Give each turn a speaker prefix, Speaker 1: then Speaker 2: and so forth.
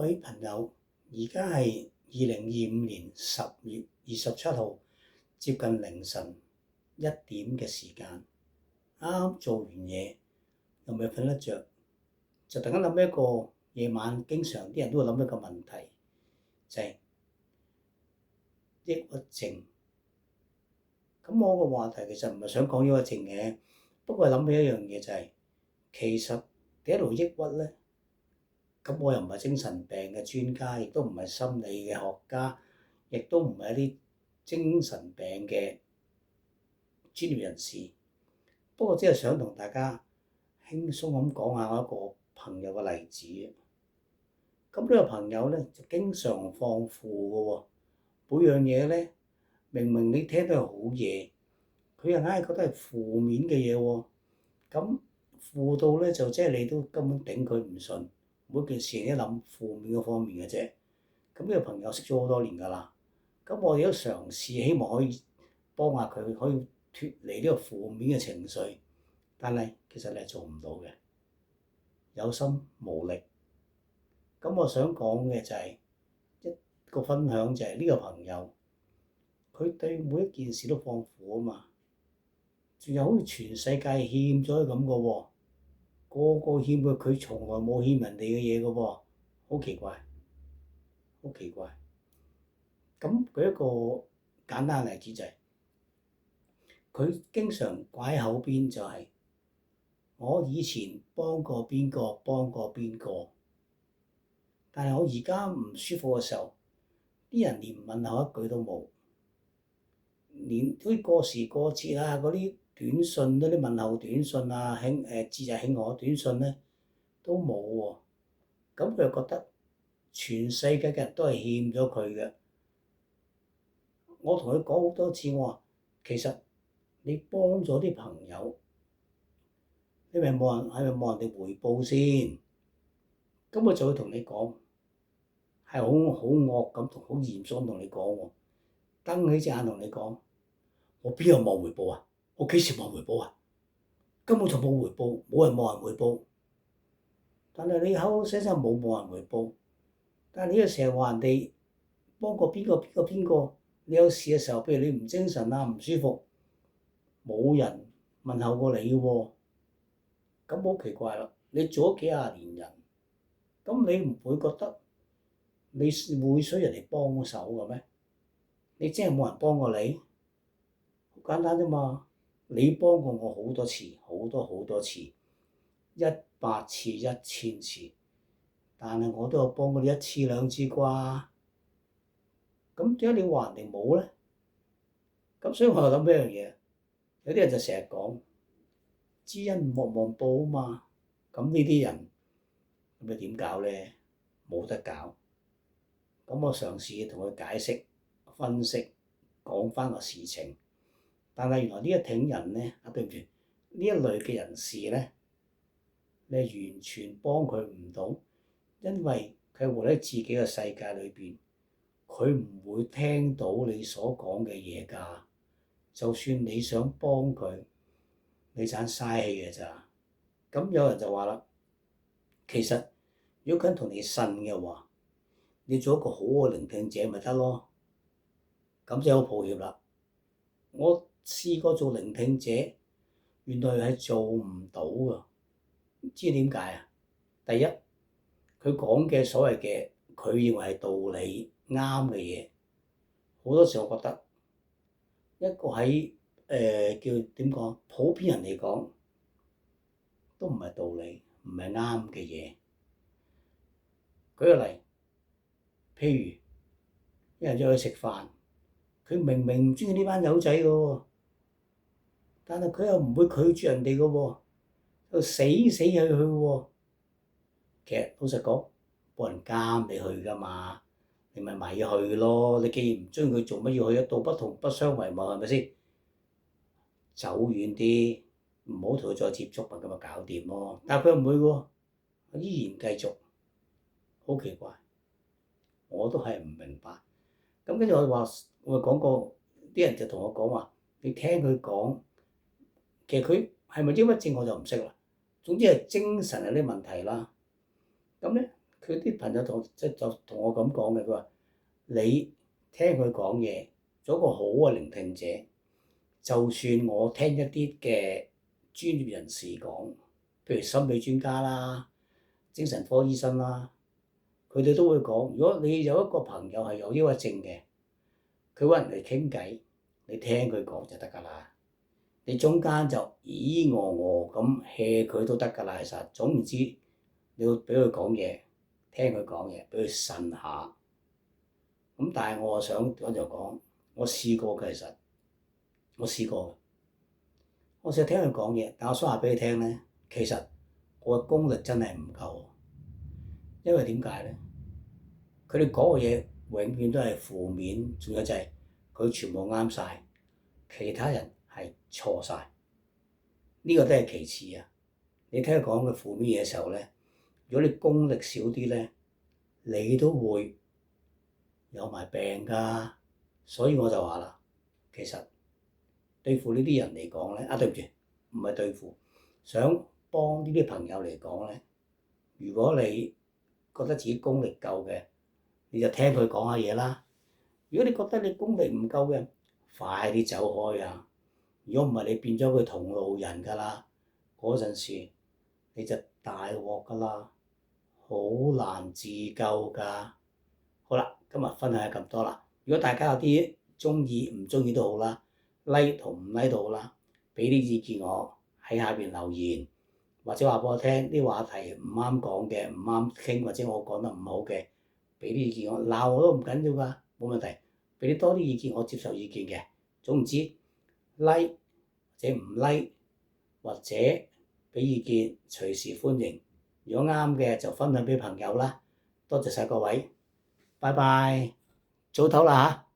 Speaker 1: 各位朋友，而家係2025年10月27號，接近凌晨1點嘅時間，啱啱做完嘢，又未瞓得着，就突然間諗起一個夜晚經常啲人都會諗一個問題，就係抑鬱症。咁我個話題其實唔係想講抑鬱症嘅，不過係諗起一樣嘢就係，其實你一路抑鬱咧。咁我又唔係精神病嘅專家，亦都唔係心理嘅學家，亦都唔係一啲精神病嘅專業人士。不過只係想同大家輕鬆咁講下我一個朋友嘅例子。咁呢個朋友咧就經常放負嘅喎，每樣嘢咧明明你聽到係好嘢，佢又硬係覺得係負面嘅嘢喎。咁負到咧就即係你都根本頂佢唔順。每件事一諗負面嗰方面嘅啫，咁呢個朋友識咗好多年㗎啦，咁我哋都嘗試希望可以幫下佢，可以脫離呢個負面嘅情緒，但係其實你係做唔到嘅，有心無力。咁我想講嘅就係一個分享，就係呢個朋友，佢對每一件事都放負啊嘛，仲有好似全世界欠咗佢咁嘅喎。個個欠佢，佢從來冇欠人哋嘅嘢嘅喎，好奇怪，好奇怪。咁佢一個簡單例子就係，佢經常掛喺口邊就係，我以前幫過邊個，幫過邊個，但係我而家唔舒服嘅時候，啲人連問候一句都冇，連啲過時過節啊嗰啲短信，嗰啲問候短信啊，節日慶賀短信咧都冇喎。咁佢又覺得全世界嘅人都係欠咗佢嘅。我同佢講好多次，我話其實你幫咗啲朋友，你係咪冇人哋回報先？咁我就會同你講，係好惡咁同好嚴肅咁同你講喎，瞪起隻眼同你講，我邊有冇回報啊？我幾時冇回報啊？根本就冇回報，冇人回報。但係你口口聲聲冇人回報，但係你又成日話人哋幫過邊個，你有事嘅時候，譬如你唔精神啊、唔舒服，冇人問候過你喎，咁好奇怪啦！你做咗幾廿年人，咁你唔會覺得你會需要人哋幫手嘅咩？你真係冇人幫過你？好簡單啫嘛！你幫過我好多次，好多次，100次、1000次，但係我都有幫過你1次2次啩。咁點解你話人哋冇咧？咁所以我又諗一樣嘢，有啲人就成日講知恩莫忘報啊嘛。咁呢啲人咁你點搞咧？冇得搞。咁我嘗試同佢解釋、分析、講翻個事情。但係原來呢一挺人咧，對唔住，呢一類嘅人士咧，你係完全幫佢唔到，因為佢係活喺自己嘅世界裏邊，佢唔會聽到你所講嘅嘢㗎。就算你想幫佢，你盞嘥氣嘅咋。咁有人就話啦，其實如果佢同你呻嘅話，你做一個好嘅聆聽者咪得咯。咁就好抱歉啦，我試過做聆聽者，原來係做唔到㗎。知點解啊？第一，佢講嘅所謂嘅佢認為係道理啱嘅嘢，好多時候我覺得一個喺叫點講，普遍人嚟講都唔係道理，唔係啱嘅嘢。舉個例，譬如一人約佢食飯，佢明明唔中意呢班友仔嘅喎，但係佢又唔會拒絕人哋嘅喎，就死去喎。其實老實講，冇人監你去㗎嘛，你咪去咯。你既然唔中意佢，做乜要去啊？道不同不相為謀，係咪先？走遠啲，唔好同佢再接觸，咁咪搞掂咯。但係佢唔會喎，依然繼續，好奇怪，我都係唔明白。咁跟住我講過，啲人就同我講話，你聽佢講，其實佢係咪抑鬱症我就唔識啦。總之係精神有啲問題啦。咁咧，佢佢啲朋友就同我咁講嘅，佢話你聽佢講嘢，做一個好嘅聆聽者。就算我聽一啲嘅專業人士講，譬如心理專家啦、精神科醫生啦，佢哋都會講，如果你有一個朋友係有抑鬱症嘅，佢揾人嚟傾偈，你聽佢講就得㗎啦。你中間就咦咁 hea 佢都得㗎啦。其實總唔知你要俾佢講嘢，聽佢講嘢，俾佢呻下。咁但係我想講就講，我試過嘅其實。我試過，我成日聽佢講嘢，但我想話俾你聽咧，其實我嘅功力真係唔夠，因為點解咧？佢哋講嘅嘢永遠都係負面，仲有就係佢全部啱晒，其他人係錯晒。呢個都係其次啊！你聽佢講嘅負面嘢嘅時候咧，如果你功力少啲咧，你都會有埋病㗎。所以我就話啦，其實對付呢啲人嚟講咧，對唔住，唔係對付，想幫呢啲朋友嚟講咧，如果你覺得自己功力夠嘅，你就聽佢講下嘢啦。如果你覺得你功力唔夠嘅，快啲走開啊！如果唔係，你變咗佢同路人㗎啦，嗰陣時你就大鑊㗎啦，好難自救㗎。好啦，今日分享咁多啦。如果大家有啲中意唔中意都好啦， like 同唔 like 都好啦，俾啲意見我喺下邊留言，或者話俾我聽啲話題唔啱講嘅、唔啱傾，或者我講得唔好嘅，俾啲意見我，鬧我都唔緊要㗎，冇問題。俾啲多啲意見，我接受意見嘅。總之 like 或者唔 like 或者俾意見，隨時歡迎。如果啱嘅就分享俾朋友啦。多謝晒各位，拜拜，早唞啦嚇。